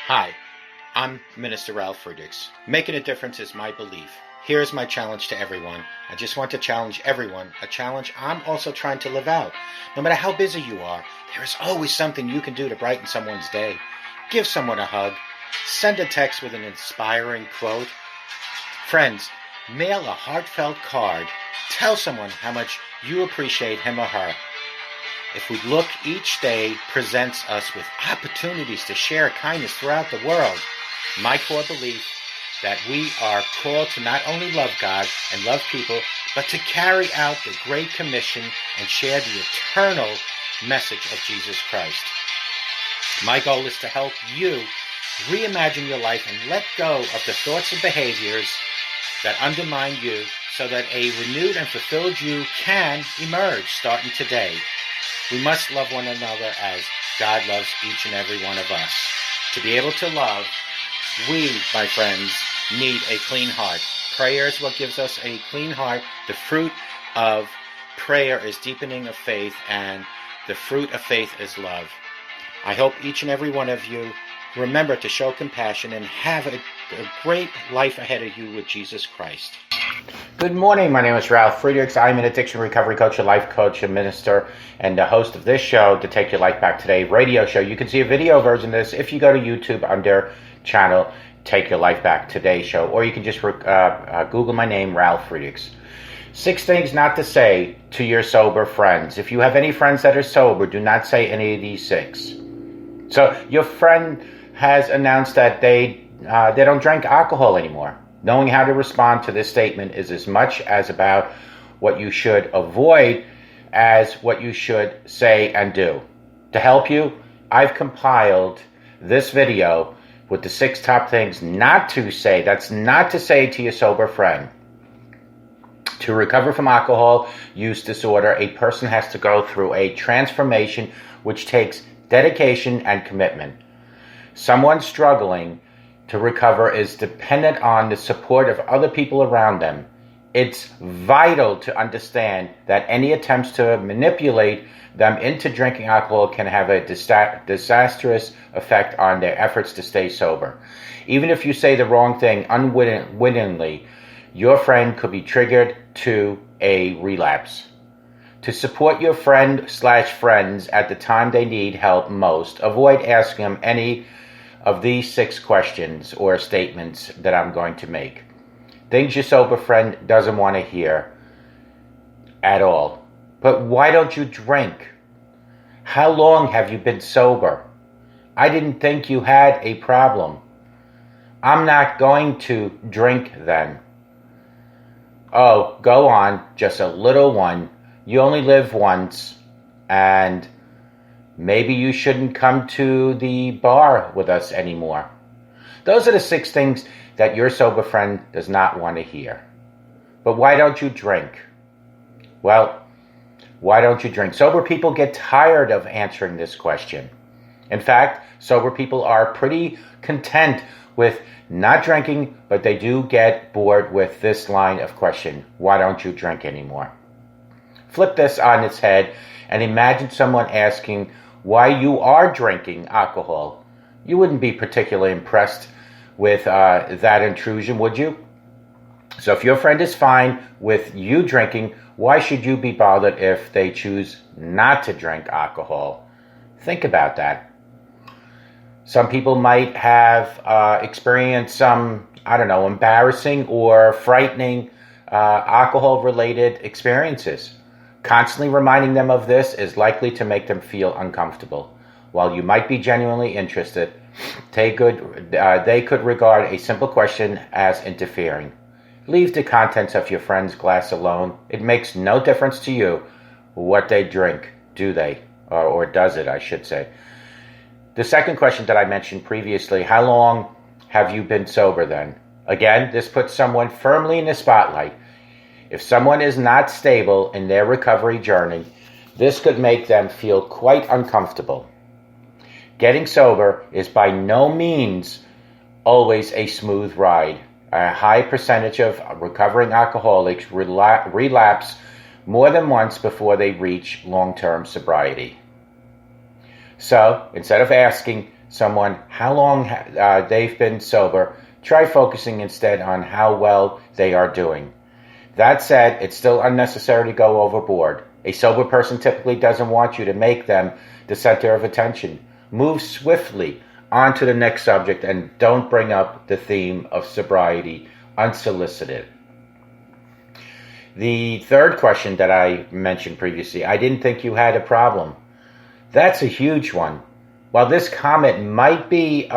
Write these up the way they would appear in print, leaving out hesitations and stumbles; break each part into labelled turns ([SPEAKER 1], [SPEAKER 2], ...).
[SPEAKER 1] Hi, I'm Minister Ralf Friedrichs. Making a difference is my belief. Here's my challenge to everyone. I just want to challenge everyone, a challenge I'm also trying to live out. No matter how busy you are, there is always something you can do to brighten someone's day. Give someone a hug. Send a text with an inspiring quote. Friends, mail a heartfelt card. Tell someone how much you appreciate him or her. If we look, each day presents us with opportunities to share kindness throughout the world. My core belief that we are called to not only love God and love people, but to carry out the Great Commission and share the eternal message of Jesus Christ. My goal is to help you reimagine your life and let go of the thoughts and behaviors that undermine you so that a renewed and fulfilled you can emerge starting today. We must love one another as God loves each and every one of us. To be able to love, we, my friends, need a clean heart. Prayer is what gives us a clean heart. The fruit of prayer is deepening of faith, and the fruit of faith is love. I hope each and every one of you remember to show compassion and have a great life ahead of you with Jesus Christ. Good morning. My name is Ralf Friedrichs. I'm an addiction recovery coach, a life coach, a minister, and the host of this show, To Take Your Life Back Today radio show. You can see a video version of this if you go to YouTube under channel Take Your Life Back Today show, or you can just Google my name, Ralf Friedrichs. 6 things not to say to your sober friends. If you have any friends that are sober, do not say any of these 6. So your friend has announced that they don't drink alcohol anymore. Knowing how to respond to this statement is as much as about what you should avoid as what you should say and do. To help you, I've compiled this video with the 6 top things not to say. That's not to say to your sober friend. To recover from alcohol use disorder, a person has to go through a transformation which takes dedication and commitment. Someone struggling to recover is dependent on the support of other people around them. It's vital to understand that any attempts to manipulate them into drinking alcohol can have a disastrous effect on their efforts to stay sober. Even if you say the wrong thing unwittingly, your friend could be triggered to a relapse. To support your friend/friends at the time they need help most, avoid asking them any of these 6 questions or statements that I'm going to make. Things your sober friend doesn't want to hear at all. But why don't you drink? How long have you been sober? I didn't think you had a problem. I'm not going to drink then. Oh, go on, just a little one. You only live once, and maybe you shouldn't come to the bar with us anymore. Those are the 6 things that your sober friend does not want to hear. But why don't you drink? Well, why don't you drink? Sober people get tired of answering this question. In fact, sober people are pretty content with not drinking, but they do get bored with this line of question. Why don't you drink anymore? Flip this on its head and imagine someone asking why you are drinking alcohol. You wouldn't be particularly impressed with that intrusion, would you? So if your friend is fine with you drinking, why should you be bothered if they choose not to drink alcohol? Think about that. Some people might have experienced some, embarrassing or frightening alcohol-related experiences. Constantly reminding them of this is likely to make them feel uncomfortable. While you might be genuinely interested, they could regard a simple question as interfering. Leave the contents of your friend's glass alone. It makes no difference to you what they drink, do they? Or does it, I should say. The second question that I mentioned previously, how long have you been sober then? Again, this puts someone firmly in the spotlight. If someone is not stable in their recovery journey, this could make them feel quite uncomfortable. Getting sober is by no means always a smooth ride. A high percentage of recovering alcoholics relapse more than once before they reach long-term sobriety. So, instead of asking someone how long they've been sober. Try focusing instead on how well they are doing. That said, it's still unnecessary to go overboard. A sober person typically doesn't want you to make them the center of attention. Move swiftly on to the next subject and don't bring up the theme of sobriety unsolicited. The third question that I mentioned previously, I didn't think you had a problem. That's a huge one. While this comment might be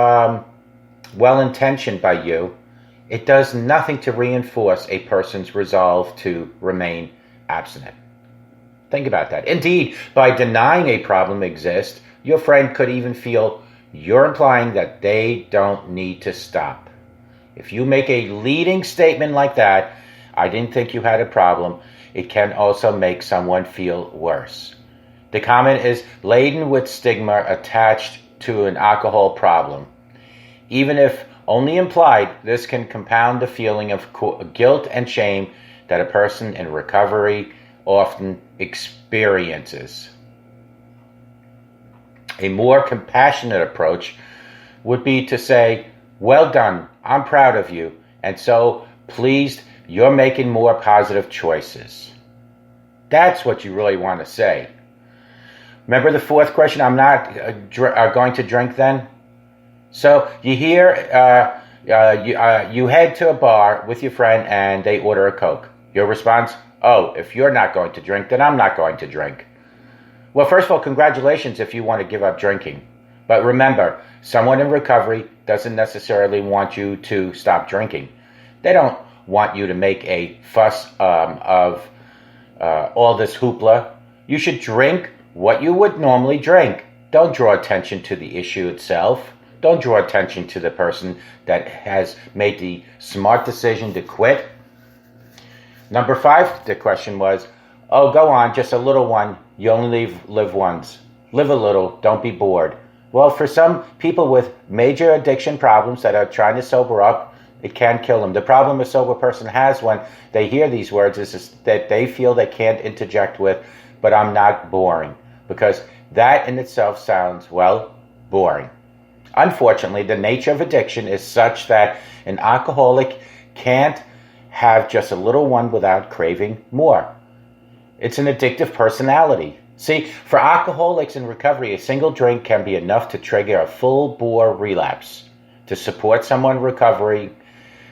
[SPEAKER 1] well-intentioned by you, it does nothing to reinforce a person's resolve to remain abstinent. Think about that. Indeed, by denying a problem exists, your friend could even feel you're implying that they don't need to stop. If you make a leading statement like that, I didn't think you had a problem, it can also make someone feel worse. The comment is laden with stigma attached to an alcohol problem. Even if only implied, this can compound the feeling of guilt and shame that a person in recovery often experiences. A more compassionate approach would be to say, well done, I'm proud of you, and so pleased you're making more positive choices. That's what you really want to say. Remember the fourth question, I'm not going to drink then? So you hear, you head to a bar with your friend and they order a Coke. Your response, oh, if you're not going to drink, then I'm not going to drink. Well, first of all, congratulations if you want to give up drinking. But remember, someone in recovery doesn't necessarily want you to stop drinking. They don't want you to make a fuss of all this hoopla. You should drink what you would normally drink. Don't draw attention to the issue itself. Don't draw attention to the person that has made the smart decision to quit. Number 5, the question was, oh, go on, just a little one. You only live once. Live a little, don't be bored. Well, for some people with major addiction problems that are trying to sober up, it can kill them. The problem a sober person has when they hear these words is that they feel they can't interject with, but I'm not boring. Because that in itself sounds, well, boring. Unfortunately, the nature of addiction is such that an alcoholic can't have just a little one without craving more. It's an addictive personality. See, for alcoholics in recovery, a single drink can be enough to trigger a full-bore relapse. To support someone recovering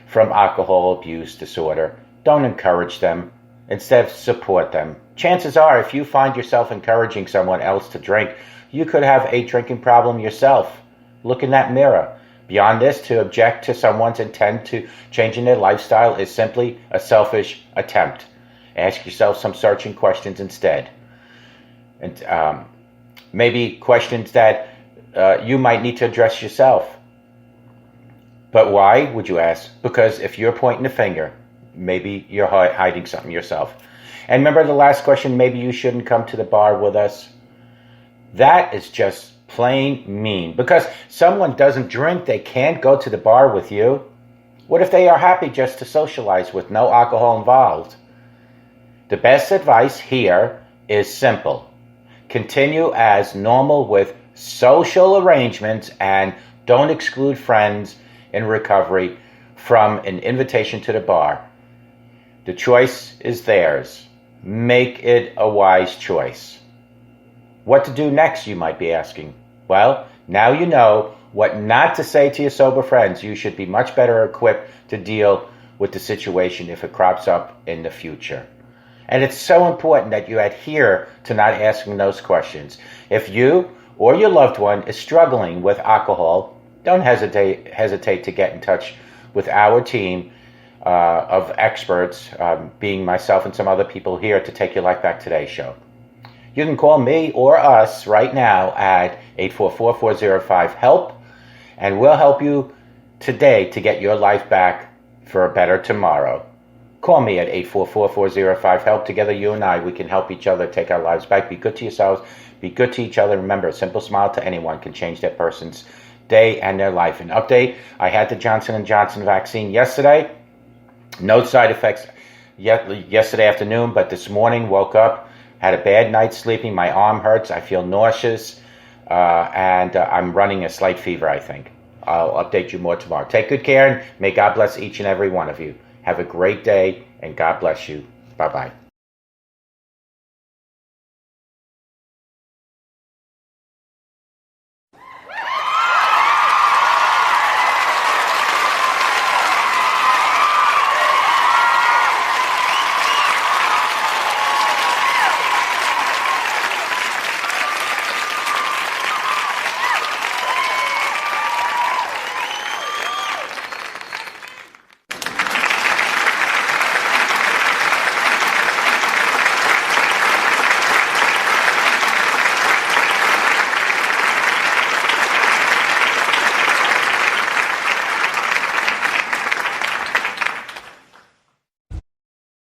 [SPEAKER 1] from alcohol abuse disorder, don't encourage them. Instead, support them. Chances are, if you find yourself encouraging someone else to drink, you could have a drinking problem yourself. Look in that mirror. Beyond this, to object to someone's intent to changing their lifestyle is simply a selfish attempt. Ask yourself some searching questions instead. And maybe questions that you might need to address yourself. But why, would you ask? Because if you're pointing the finger, maybe you're hiding something yourself. And remember the last question, maybe you shouldn't come to the bar with us. That is just plain mean. Because someone doesn't drink, they can't go to the bar with you. What if they are happy just to socialize with no alcohol involved? The best advice here is simple. Continue as normal with social arrangements and don't exclude friends in recovery from an invitation to the bar. The choice is theirs. Make it a wise choice. What to do next, you might be asking. Well, now you know what not to say to your sober friends. You should be much better equipped to deal with the situation if it crops up in the future. And it's so important that you adhere to not asking those questions. If you or your loved one is struggling with alcohol, don't hesitate to get in touch with our team of experts, being myself and some other people here to Take Your Life Back Today show. You can call me or us right now at 844-405-HELP, and we'll help you today to get your life back for a better tomorrow. Call me at 844-405-HELP. Together, you and I, we can help each other take our lives back. Be good to yourselves. Be good to each other. Remember, a simple smile to anyone can change that person's day and their life. An update, I had the Johnson & Johnson vaccine yesterday. No side effects yesterday afternoon, but this morning woke up, had a bad night sleeping. My arm hurts. I feel nauseous. and I'm running a slight fever, I think. I'll update you more tomorrow. Take good care, and may God bless each and every one of you. Have a great day, and God bless you. Bye-bye.